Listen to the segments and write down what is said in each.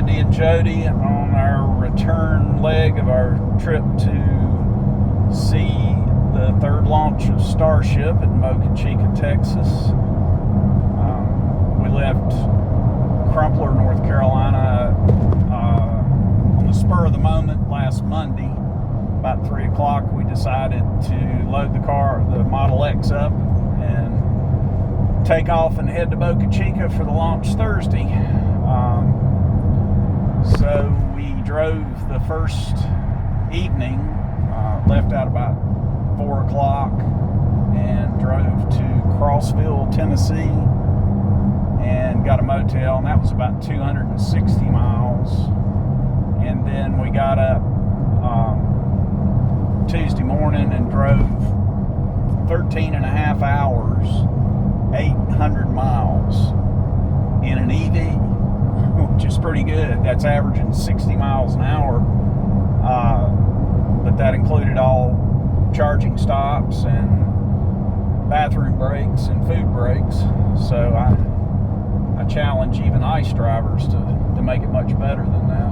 Randy and Jody on our return leg of our trip to see the third launch of Starship in Boca Chica, Texas. We left Crumpler, North Carolina on the spur of the moment last Monday. About 3 o'clock we decided to load the Model X up and take off and head to Boca Chica for the launch Thursday. So we drove the first evening, left out about 4 o'clock and drove to Crossville, Tennessee, and got a motel, and that was about 260 miles. And then we got up Tuesday morning and drove 13 and a half hours, 800 miles in an EV, which is pretty good. That's averaging 60 miles an hour, but that included all charging stops and bathroom breaks and food breaks. So I challenge even ICE drivers to make it much better than that.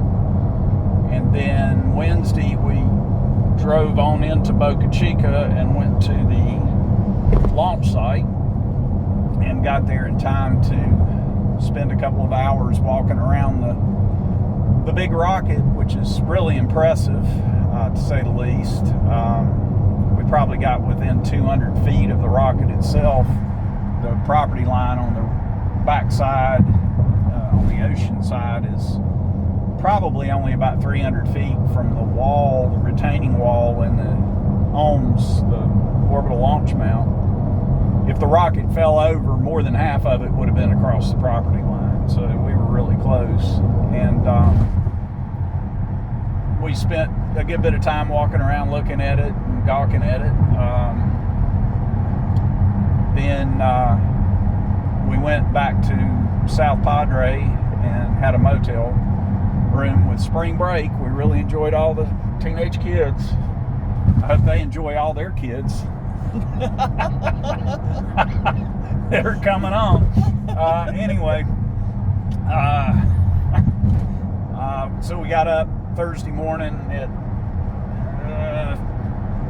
And then Wednesday we drove on into Boca Chica and went to the launch site and got there in time to spend a couple of hours walking around the big rocket, which is really impressive, to say the least. We probably got within 200 feet of the rocket itself. The property line on the backside, on the ocean side, is probably only about 300 feet from the wall, the retaining wall in the OMS, the orbital launch mount. If the rocket fell over, more than half of it would have been across the property line. So we were really close. And we spent a good bit of time walking around looking at it and gawking at it. Then we went back to South Padre and had a motel room with spring break. We really enjoyed all the teenage kids. I hope they enjoy all their kids. They're coming on. Anyway, so we got up Thursday morning at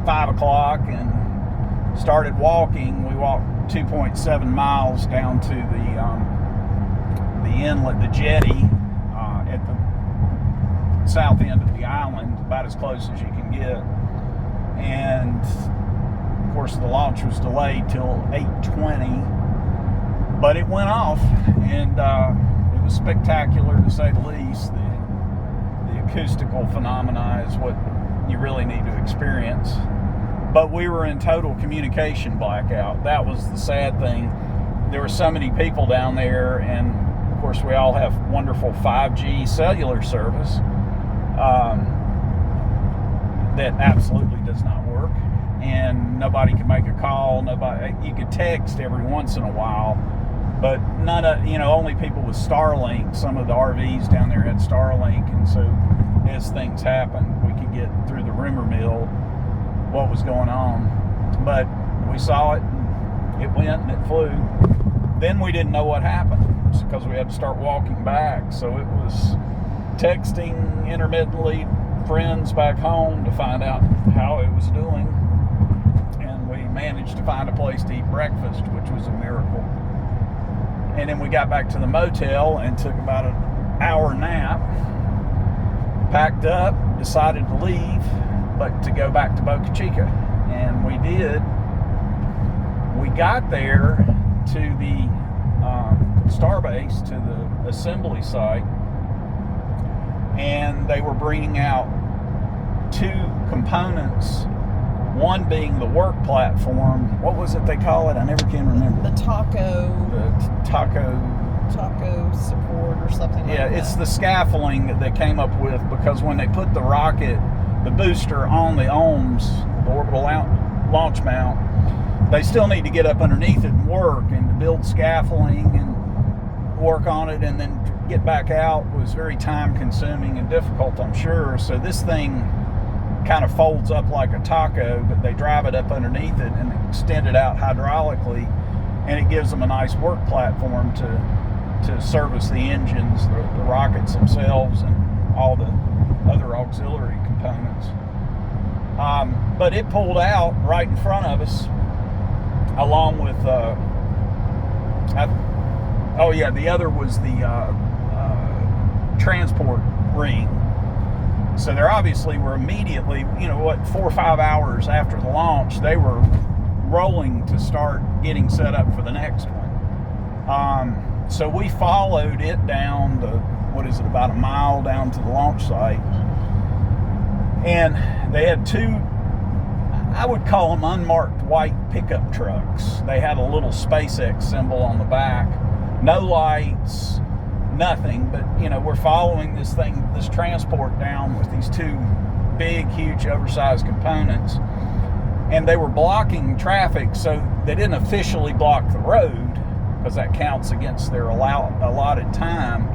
5 o'clock and started walking. We walked 2.7 miles down to the inlet, the jetty, at the south end of the island, about as close as you can get. And of course the launch was delayed till 8:20, but it went off, and it was spectacular, to say the least. The acoustical phenomena is what you really need to experience. But we were in total communication blackout. That was the sad thing. There were so many people down there, and of course we all have wonderful 5G cellular service that absolutely does not work, and nobody could make a call. You could text every once in a while, but only people with Starlink. Some of the RVs down there had Starlink, and so as things happened, we could get through the rumor mill what was going on. But we saw it, and it went and it flew. Then we didn't know what happened because we had to start walking back. So it was texting intermittently friends back home to find out how it was doing. And we managed to find a place to eat breakfast, which was a miracle. And then we got back to the motel and took about an hour nap, packed up, decided to leave, but to go back to Boca Chica. And we did. We got there to the Starbase, to the assembly site, and they were bringing out 2 components, one being the work platform. What was it they call it? I never can remember. The taco support or something like that. Yeah, it's the scaffolding that they came up with, because when they put the rocket, the booster, on the OMS, the orbital launch mount, they still need to get up underneath it and work, and to build scaffolding and work on it and then get back out was very time consuming and difficult, I'm sure. So this thing kind of folds up like a taco, but they drive it up underneath it and extend it out hydraulically, and it gives them a nice work platform to to service the engines, the rockets themselves, and all the other auxiliary components. But it pulled out right in front of us, along with, the other was the transport ring. So there obviously were immediately, 4 or 5 hours after the launch, they were rolling to start getting set up for the next one. So we followed it down about a mile down to the launch site. And they had two, I would call them unmarked white pickup trucks. They had a little SpaceX symbol on the back. No lights, nothing, but we're following this transport down with these two big, huge, oversized components, and they were blocking traffic. So they didn't officially block the road because that counts against their allotted time,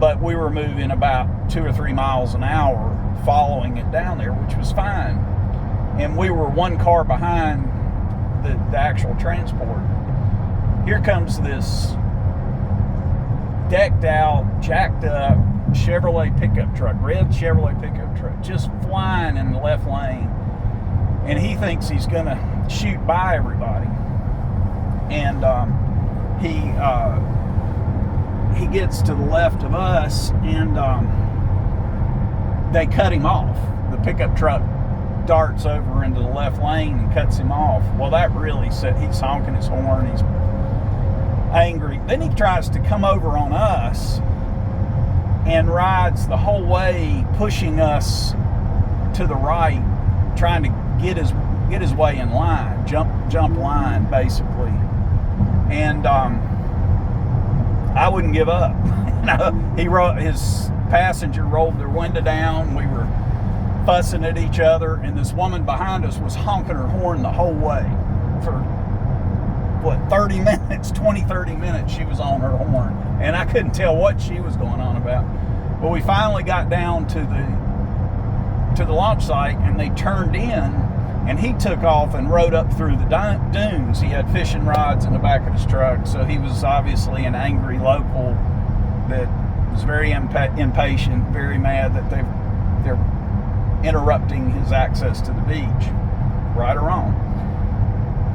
but we were moving about 2 or 3 miles an hour following it down there, which was fine. And we were one car behind the actual transport. Here comes this decked out, jacked up Chevrolet pickup truck, red Chevrolet pickup truck, just flying in the left lane. And he thinks he's gonna shoot by everybody. And he gets to the left of us, and they cut him off. The pickup truck darts over into the left lane and cuts him off. Well, that really he's honking his horn, he's angry. Then he tries to come over on us and rides the whole way, pushing us to the right, trying to get his way in line, jump line, basically. And I wouldn't give up. His passenger rolled their window down. We were fussing at each other, and this woman behind us was honking her horn the whole way for 30 minutes, 30 minutes she was on her horn, and I couldn't tell what she was going on about. But we finally got down to the launch site, and they turned in, and he took off and rode up through the dunes. He had fishing rods in the back of his truck, so he was obviously an angry local that was very impatient, very mad that they're interrupting his access to the beach, right or wrong.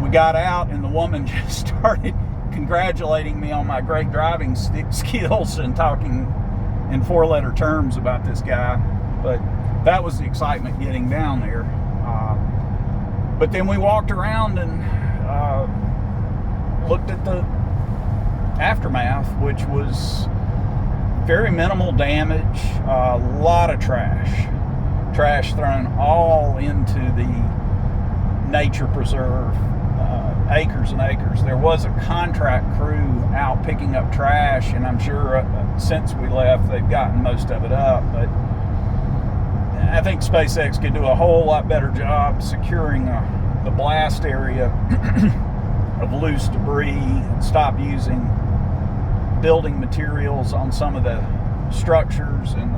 We got out, and the woman just started congratulating me on my great driving skills and talking in 4-letter terms about this guy. But that was the excitement getting down there. But then we walked around and looked at the aftermath, which was very minimal damage, a lot of trash thrown all into the nature preserve, acres and acres. There was a contract crew out picking up trash, and I'm sure since we left they've gotten most of it up, but I think SpaceX could do a whole lot better job securing the blast area of loose debris and stop using building materials on some of the structures and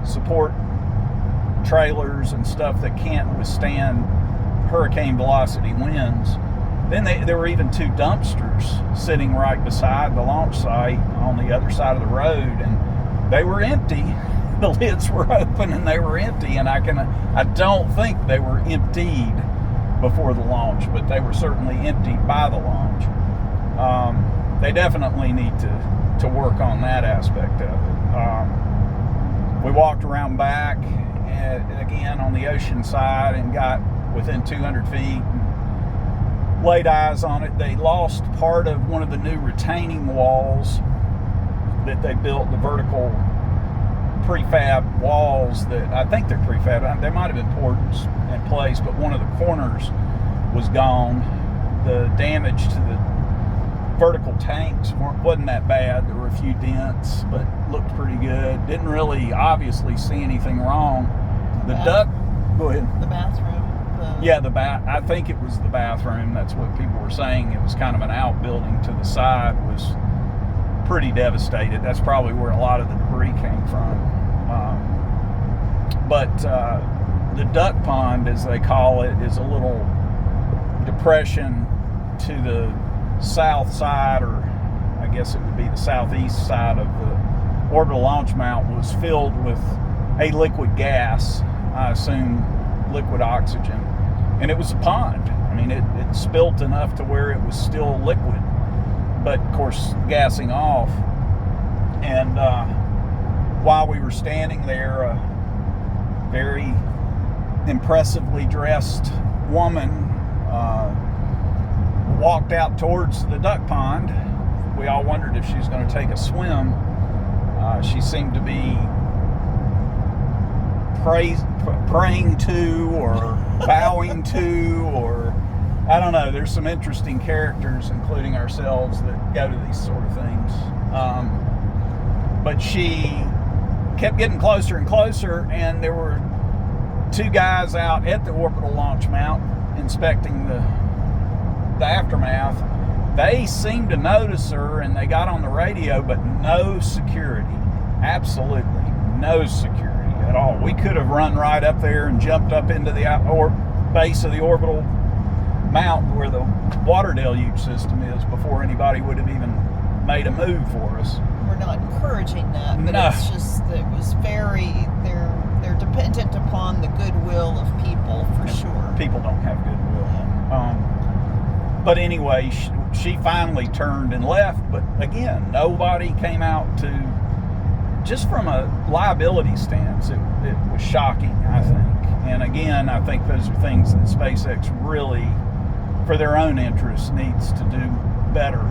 support trailers and stuff that can't withstand hurricane velocity winds. Then there were even 2 dumpsters sitting right beside the launch site on the other side of the road, and they were empty. The lids were open and they were empty, and I don't think they were emptied before the launch, but they were certainly emptied by the launch. They definitely need to work on that aspect of it. We walked around back again on the ocean side and got within 200 feet and laid eyes on it. They lost part of one of the new retaining walls that they built, the vertical prefab walls that I think they're prefab. They might have been poured in place, but one of the corners was gone. The damage to the vertical tanks wasn't that bad. There were a few dents, but looked pretty good. Didn't really obviously see anything wrong. The duct, go ahead. The bathroom. Yeah, I think it was the bathroom. That's what people were saying. It was kind of an outbuilding to the side, was pretty devastated. That's probably where a lot of the debris came from. But the duck pond, as they call it, is a little depression to the south side, or I guess it would be the southeast side of the orbital launch mount, was filled with a liquid gas, I assume liquid oxygen, and it was a pond. I mean, it spilt enough to where it was still liquid, but of course gassing off. And while we were standing there, a very impressively dressed woman walked out towards the duck pond. We all wondered if she was going to take a swim. She seemed to be praying to, or bowing to, or I don't know. There's some interesting characters, including ourselves, that go to these sort of things. But she kept getting closer and closer, and there were two guys out at the orbital launch mount inspecting the aftermath. They seemed to notice her, and they got on the radio, but no security. Absolutely no security at all. We could have run right up there and jumped up into the base of the orbital mount where the water deluge system is before anybody would have even made a move for us. We're not encouraging that, but No. it's just that it was very, they're dependent upon the goodwill of people, for sure. People don't have goodwill. But anyway, she finally turned and left, but again, nobody came out to, just from a liability stance, it was shocking, I think. And again, I think those are things that SpaceX really, for their own interests, needs to do better.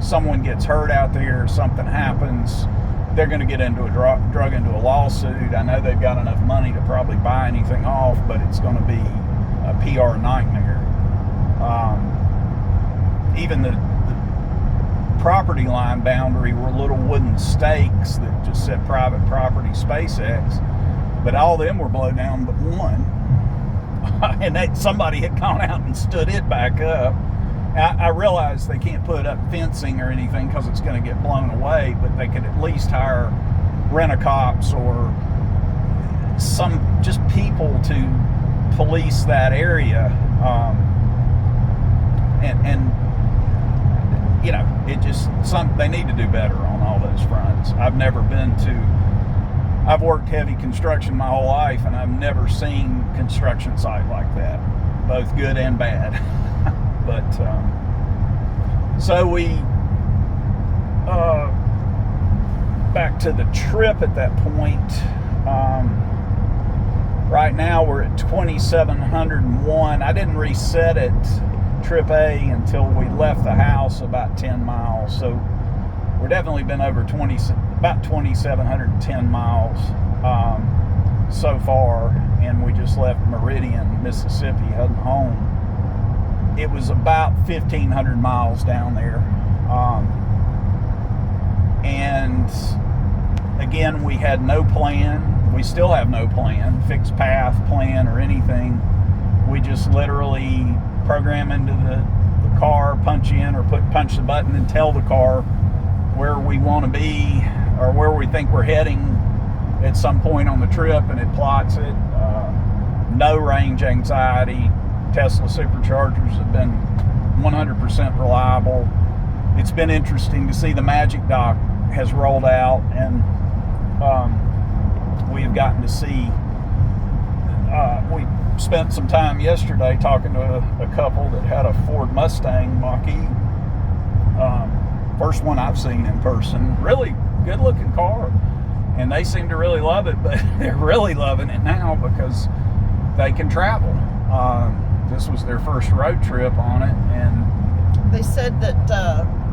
Someone gets hurt out there, something happens, they're going to get into drug into a lawsuit. I know they've got enough money to probably buy anything off, but it's going to be a PR nightmare. Even the property line boundary were little wooden stakes that just said private property SpaceX, but all of them were blown down but one. And somebody had gone out and stood it back up. I realize they can't put up fencing or anything because it's going to get blown away, but they could at least hire rent-a-cops or some just people to police that area. And you know, it just, they need to do better on all those fronts. I've worked heavy construction my whole life, and I've never seen construction site like that, both good and bad. But so we back to the trip at that point. Right now we're at 2,701. I didn't reset it, trip A, until we left the house about 10 miles. So we're definitely been over about 2,710 miles so far, and we just left Meridian, Mississippi, heading home. It was about 1,500 miles down there. And again, we had no plan. We still have no plan, fixed path plan or anything. We just literally program into the car, punch in, or punch the button and tell the car where we want to be or where we think we're heading at some point on the trip, and it plots it. No range anxiety. Tesla superchargers have been 100% reliable. It's been interesting to see the Magic Dock has rolled out, and we have gotten to see, we spent some time yesterday talking to a couple that had a Ford Mustang Mach-E. First one I've seen in person. Really good looking car, and they seem to really love it, but they're really loving it now because they can travel. This was their first road trip on it, and they said that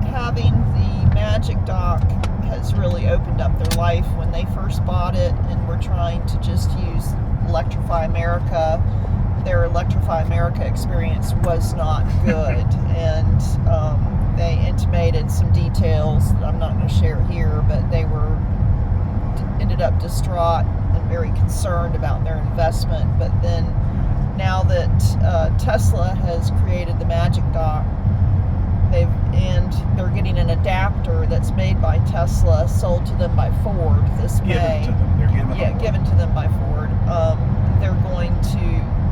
having the Magic Dock has really opened up their life. When they first bought it and were trying to just use Electrify America, their Electrify America experience was not good. And they intimated some details that I'm not going to share here, but they ended up distraught and very concerned about their investment. But then now that Tesla has created the Magic Dock, they're getting an adapter that's made by Tesla, sold to them by Ford this May. given to them by Ford. They're going to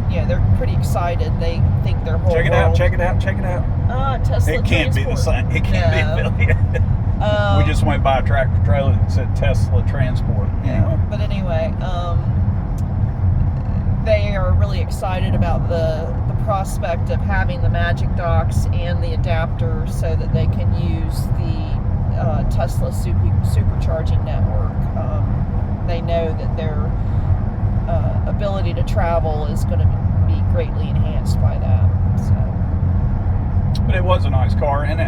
they're pretty excited. They think their whole Check it world. out. Check it out. Check it out. Tesla It can't be the same. It can't be affiliated. We just went by a tractor trailer that said Tesla Transport. Yeah. But anyway, they are really excited about the prospect of having the Magic Docks and the adapter so that they can use the Tesla supercharging network. They know that their ability to travel is going to be greatly enhanced by that. So. But it was a nice car, and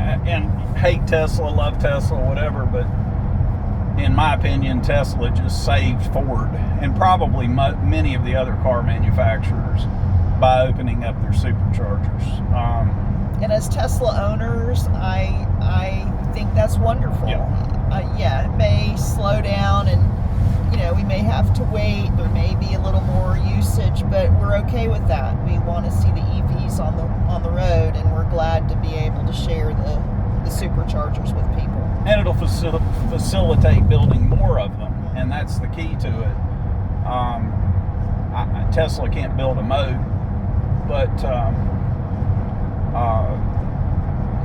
hate Tesla, love Tesla, whatever. But in my opinion, Tesla just saved Ford and probably many of the other car manufacturers by opening up their superchargers. And as Tesla owners, I think that's wonderful. Yeah. It may slow down, and we may have to wait. There may be a little more usage, but we're okay with that. We want to see the EVs on the road, and we're glad to be able to share the superchargers with people. And it'll facilitate building more of them, and that's the key to it. Tesla can't build a moat, but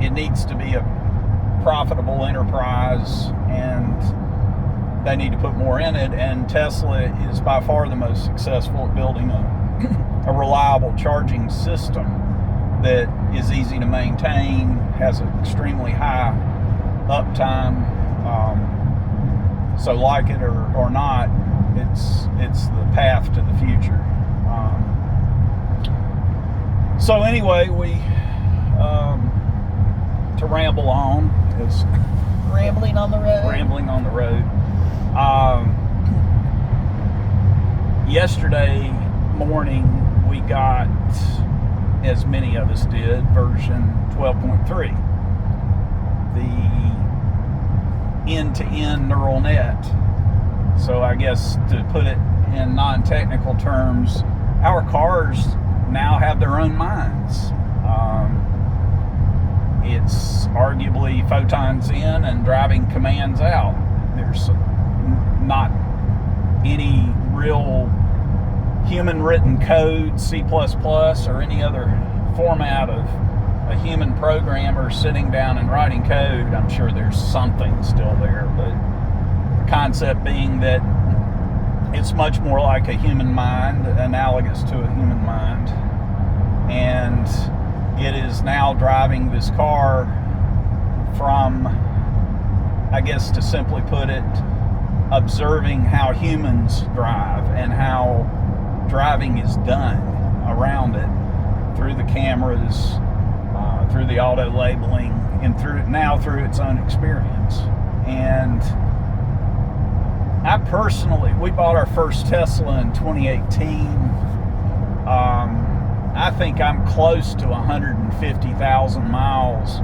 it needs to be a profitable enterprise, and they need to put more in it. And Tesla is by far the most successful at building a reliable charging system that is easy to maintain, has an extremely high uptime. So like it or not, it's the path to the future. So anyway, we to ramble on is rambling on the road. Rambling on the road. Yesterday morning we got, as many of us did, version 12.3, the end-to-end neural net. So I guess to put it in non-technical terms, our cars now have their own minds. It's arguably photons in and driving commands out. There's not any real human written code, C++, or any other format of a human programmer sitting down and writing code. I'm sure there's something still there, but the concept being that it's much more like a human mind, analogous to a human mind. And it is now driving this car from, I guess to simply put it, observing how humans drive and how driving is done around it through the cameras, through the auto labeling, and through its own experience. And I personally, we bought our first Tesla in 2018. I think I'm close to 150,000 miles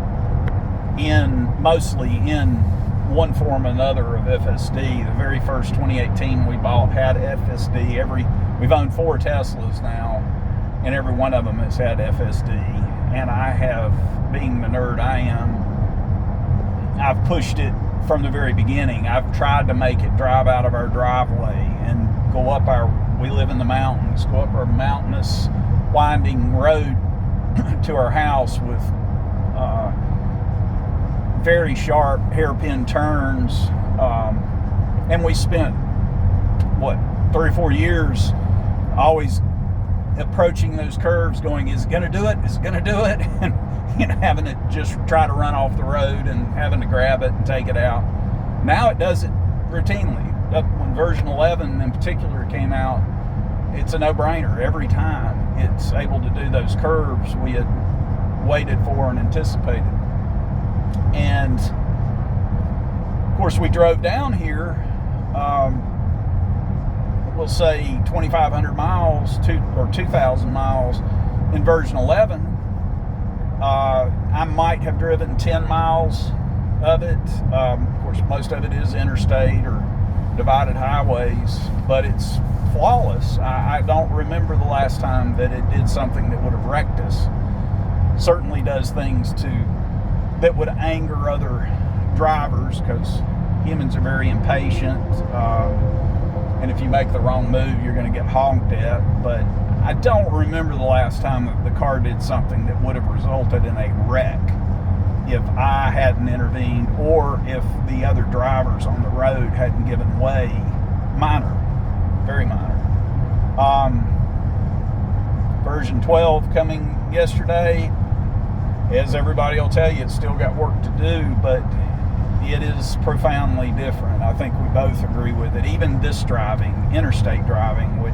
mostly in one form or another of FSD. The very first 2018 we bought had FSD. We've owned 4 Teslas now, and every one of them has had FSD. And I have, being the nerd I am, I've pushed it from the very beginning. I've tried to make it drive out of our driveway and go up we live in the mountains, go up our mountainous winding road to our house with very sharp hairpin turns. And we spent, 3 or 4 years always approaching those curves going, is it going to do it? Is it going to do it? And having it just try to run off the road and having to grab it and take it out. Now it does it routinely. When version 11 in particular came out, it's a no-brainer every time. It's able to do those curves we had waited for and anticipated. And of course we drove down here, we'll say 2,500 miles or 2,000 miles in version 11. I might have driven 10 miles of it. Of course, most of it is interstate or divided highways, but it's flawless. I don't remember the last time that it did something that would have wrecked us. Certainly does things that would anger other drivers, because humans are very impatient, and if you make the wrong move, you're going to get honked at. But I don't remember the last time that the car did something that would have resulted in a wreck if I hadn't intervened, or if the other drivers on the road hadn't given way. Minor, very minor. Version 12 coming yesterday. As everybody will tell you, it's still got work to do, but it is profoundly different. I think we both agree with it. Even this driving, interstate driving, which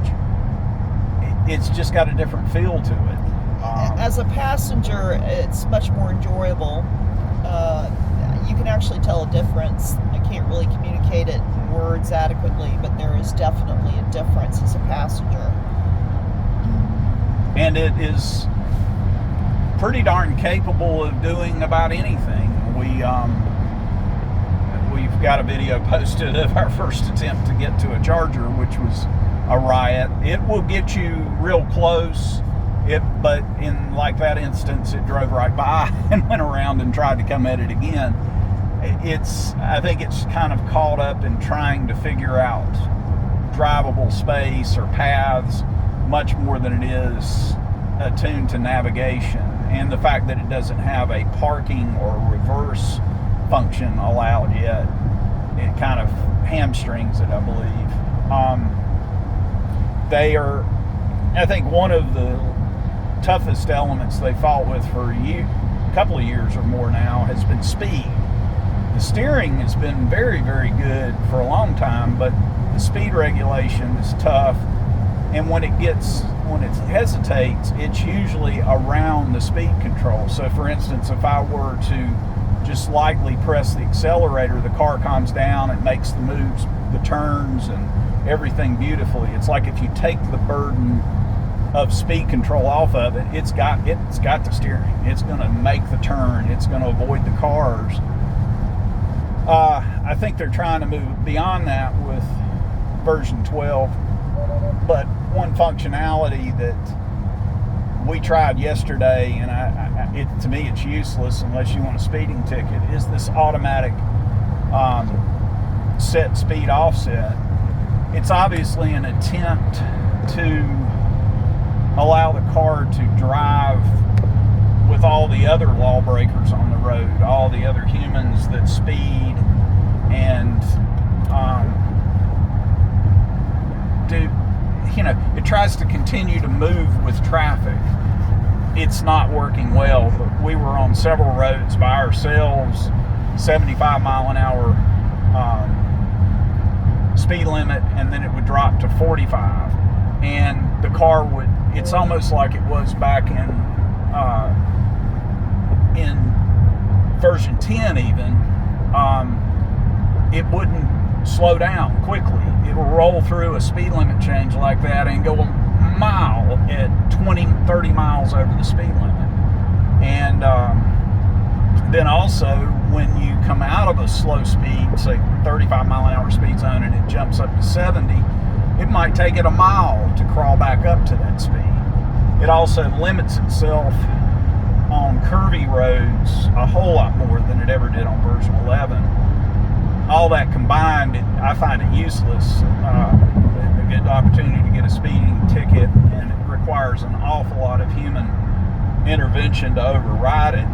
it's just got a different feel to it. As a passenger, it's much more enjoyable. You can actually tell a difference. I can't really communicate it in words adequately, but there is definitely a difference as a passenger. And it is pretty darn capable of doing about anything. We've got a video posted of our first attempt to get to a charger, which was a riot. It will get you real close, but in like that instance, it drove right by and went around and tried to come at it again. I think it's kind of caught up in trying to figure out drivable space or paths much more than it is attuned to navigation. And the fact that it doesn't have a parking or reverse function allowed yet, it kind of hamstrings it, I believe. I think one of the toughest elements they fought with for a couple of years or more now has been speed. The steering has been very, very good for a long time, but the speed regulation is tough. And when it hesitates, it's usually around the speed control. So for instance, if I were to just lightly press the accelerator, the car calms down and makes the moves, the turns, and everything beautifully. It's like if you take the burden of speed control off of it, it's got the steering. It's going to make the turn. It's going to avoid the cars. I think they're trying to move beyond that with version 12. But one functionality that we tried yesterday, and to me it's useless unless you want a speeding ticket, is this automatic set speed offset. It's obviously an attempt to allow the car to drive with all the other lawbreakers on the road, all the other humans that speed and it tries to continue to move with traffic. It's not working well, but we were on several roads by ourselves, 75 mile an hour speed limit, and then it would drop to 45. And the car it's almost like it was back in version 10 even. It wouldn't slow down quickly. It will roll through a speed limit change like that and go a mile at 20, 30 miles over the speed limit. And then also when you come out of a slow speed, say 35 mile an hour speed zone, and it jumps up to 70, it might take it a mile to crawl back up to that speed. It also limits itself on curvy roads a whole lot more than it ever did on version 11. All that combined, I find it useless. A good opportunity to get a speeding ticket, and it requires an awful lot of human intervention to override it,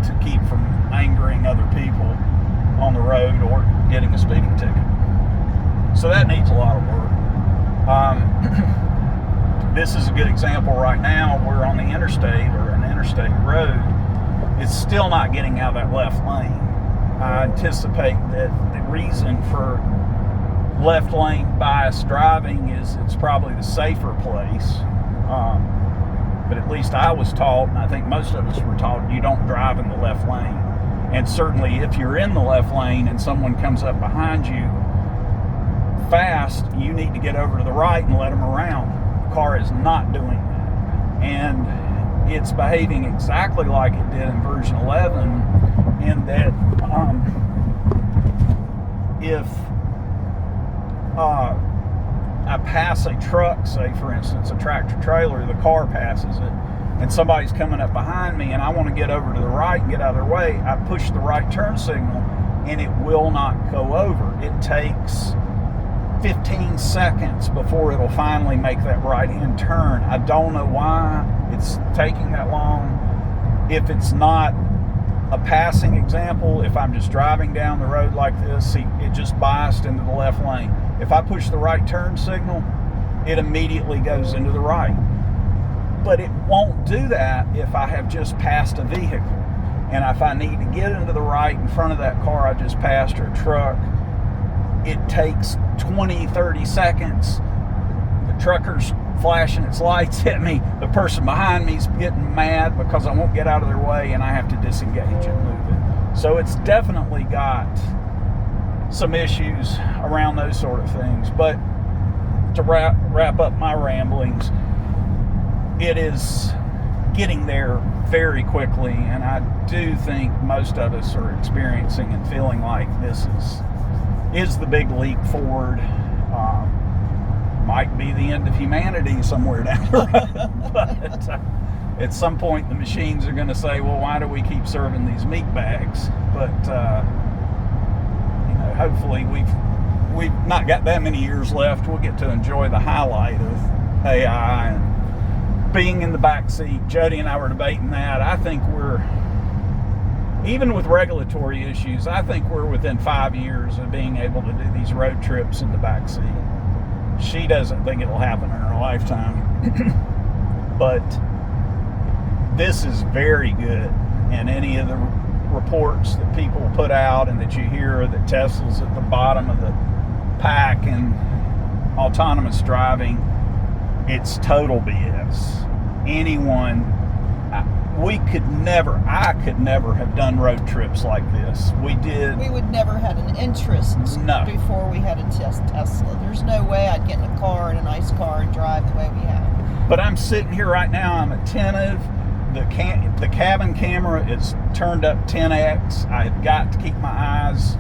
to keep from angering other people on the road or getting a speeding ticket. So that needs a lot of work. This is a good example right now. We're on the interstate or an interstate road. It's still not getting out of that left lane. I anticipate that the reason for left lane bias driving is it's probably the safer place. But at least I was taught, and I think most of us were taught, you don't drive in the left lane. And certainly if you're in the left lane and someone comes up behind you fast, you need to get over to the right and let them around. The car is not doing that. And it's behaving exactly like it did in version 11, in that if I pass a truck, say for instance a tractor trailer, the car passes it, and somebody's coming up behind me and I want to get over to the right and get out of their way, I push the right turn signal and it will not go over. It takes 15 seconds before it'll finally make that right-hand turn. I don't know why it's taking that long. If it's not a passing example, if I'm just driving down the road like this, see, it just biased into the left lane. If I push the right turn signal, it immediately goes into the right. But it won't do that if I have just passed a vehicle. And if I need to get into the right in front of that car I just passed, or a truck, it takes 20, 30 seconds. The trucker's flashing its lights at me. The person behind me is getting mad because I won't get out of their way, and I have to disengage and move it. So it's definitely got some issues around those sort of things. But to wrap up my ramblings, it is getting there very quickly, and I do think most of us are experiencing and feeling like this is the big leap forward. Might be the end of humanity somewhere down the road. But at some point the machines are going to say, well, why do we keep serving these meat bags? But hopefully we've not got that many years left. We'll get to enjoy the highlight of AI and being in the back seat. Jody and I were debating that. I think we're, even with regulatory issues, I think we're within 5 years of being able to do these road trips in the back seat. She doesn't think it'll happen in her lifetime. But this is very good. And any of the reports that people put out and that you hear that Tesla's at the bottom of the pack in autonomous driving, it's total BS. I could never have done road trips like this. We would never had an interest No. before we had a Tesla. There's no way I'd get in a car, in a nice car, and drive the way we have. But I'm sitting here right now, I'm attentive. The cabin camera is turned up 10x. I've got to keep my eyes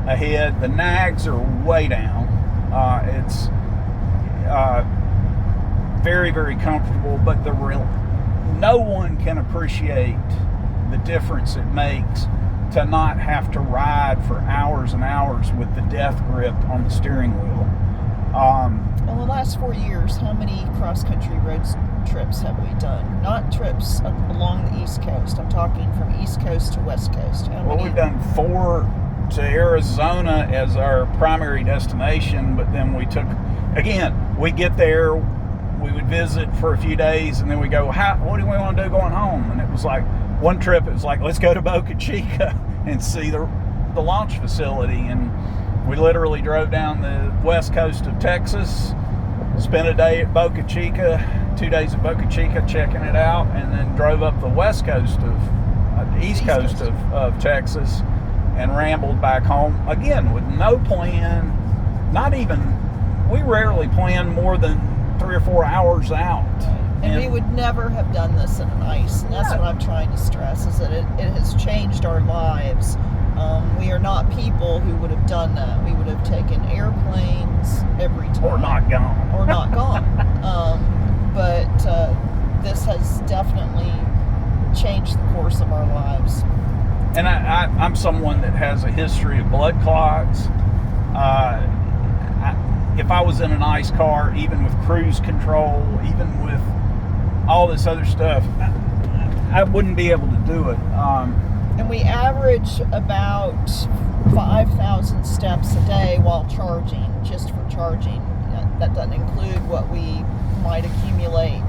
ahead. The nags are way down. It's very, very comfortable, but no one can appreciate the difference it makes to not have to ride for hours and hours with the death grip on the steering wheel. In the last 4 years, how many cross-country road trips have we done? Not trips along the East Coast. I'm talking from East Coast to West Coast. Well, we've done 4 to Arizona as our primary destination, but then we get there, we would visit for a few days, and then we go, what do we want to do going home? And it was like, one trip, it was like, let's go to Boca Chica and see the launch facility. And we literally drove down the west coast of Texas, spent a day at Boca Chica, 2 days at Boca Chica checking it out, and then drove up the west coast east coast of Texas and rambled back home, again, with no plan. We rarely plan more than 3 or 4 hours out. And we would never have done this in an ice. And that's what I'm trying to stress, is that it has changed our lives. We are not people who would have done that. We would have taken airplanes every time. Or not gone. But this has definitely changed the course of our lives. And I'm someone that has a history of blood clots. If I was in an ICE car, even with cruise control, even with all this other stuff, I wouldn't be able to do it. And we average about 5,000 steps a day while charging, just for charging. That doesn't include what we might accumulate,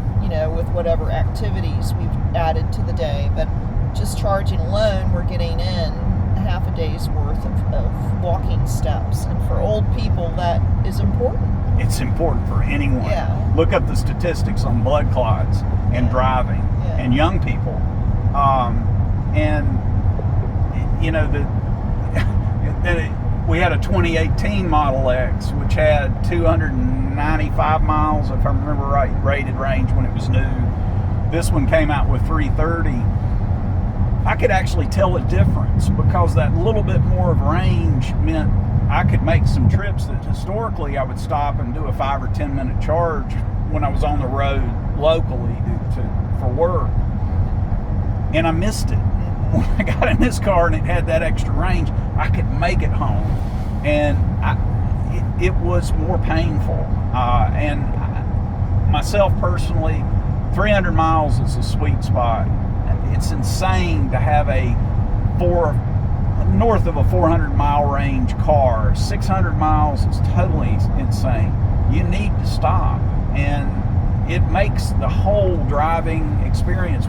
with whatever activities we've added to the day. But just charging alone, we're getting in half a day's worth of walking steps. And for old people, that is important. It's important for anyone. Yeah. Look up the statistics on blood clots and driving and young people. We had a 2018 Model X, which had 295 miles, if I remember right, rated range when it was new. This one came out with 330. I could actually tell a difference because that little bit more of range meant I could make some trips that historically I would stop and do a 5 or 10 minute charge when I was on the road locally for work. And I missed it. When I got in this car and it had that extra range, I could make it home. And it was more painful. And myself personally, 300 miles is a sweet spot. It's insane to have north of a 400-mile range car. 600 miles is totally insane. You need to stop, and it makes the whole driving experience.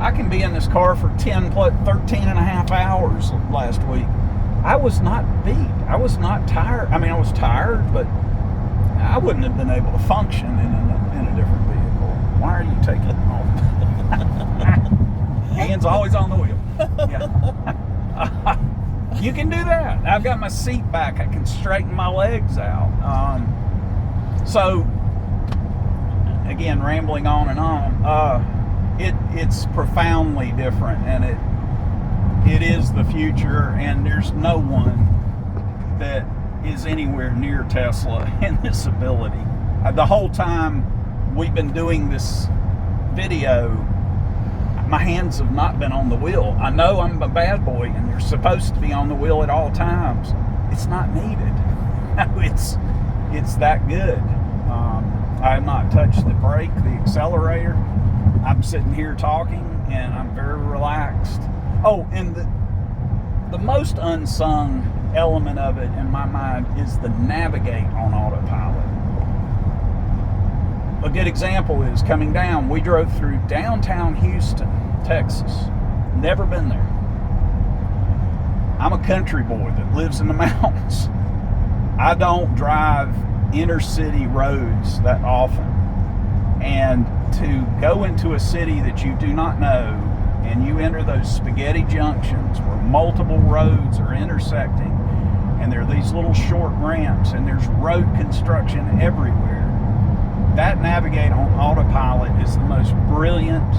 I can be in this car for 13 and a half hours last week. I was not beat. I was not tired. I mean, I was tired, but I wouldn't have been able to function in a different vehicle. Why are you taking it home? Hands always on the wheel. Yeah. You can do that. I've got my seat back. I can straighten my legs out. So, again, rambling on and on, it's profoundly different, and it is the future, and there's no one that is anywhere near Tesla in this ability. The whole time we've been doing this video, my hands have not been on the wheel. I know I'm a bad boy, and you're supposed to be on the wheel at all times. It's not needed. It's that good. I have not touched the brake, the accelerator. I'm sitting here talking, and I'm very relaxed. Oh, and the most unsung element of it in my mind is the navigate on autopilot. A good example is coming down. We drove through downtown Houston, Texas. Never been there. I'm a country boy that lives in the mountains. I don't drive inner city roads that often. And to go into a city that you do not know, and you enter those spaghetti junctions where multiple roads are intersecting, and there are these little short ramps, and there's road construction everywhere. That navigate on autopilot is the most brilliant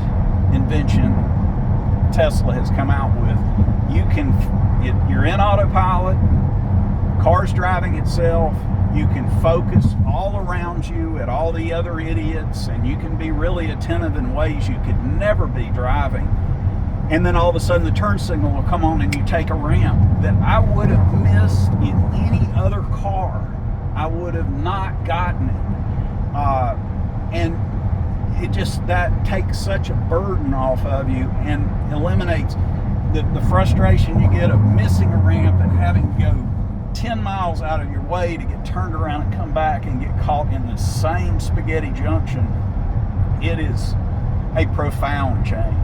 invention Tesla has come out with. You're in autopilot, car's driving itself, you can focus all around you at all the other idiots, and you can be really attentive in ways you could never be driving. And then all of a sudden the turn signal will come on and you take a ramp that I would have missed in any other car. I would have not gotten it. And it just, that takes such a burden off of you and eliminates the frustration you get of missing a ramp and having to go 10 miles out of your way to get turned around and come back and get caught in the same spaghetti junction. It is a profound change.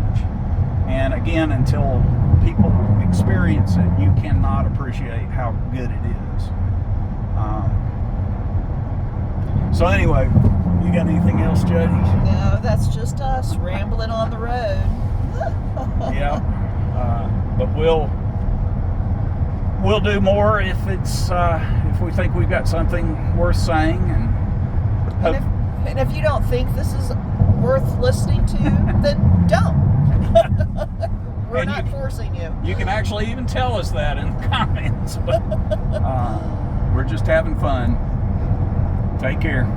And again, until people experience it, you cannot appreciate how good it is. So anyway, you got anything else, Jody? No, that's just us rambling on the road. Yeah, but we'll do more if we think we've got something worth saying, And if you don't think this is worth listening to, then don't. We're not forcing you. You can actually even tell us that in the comments. But we're just having fun. Take care.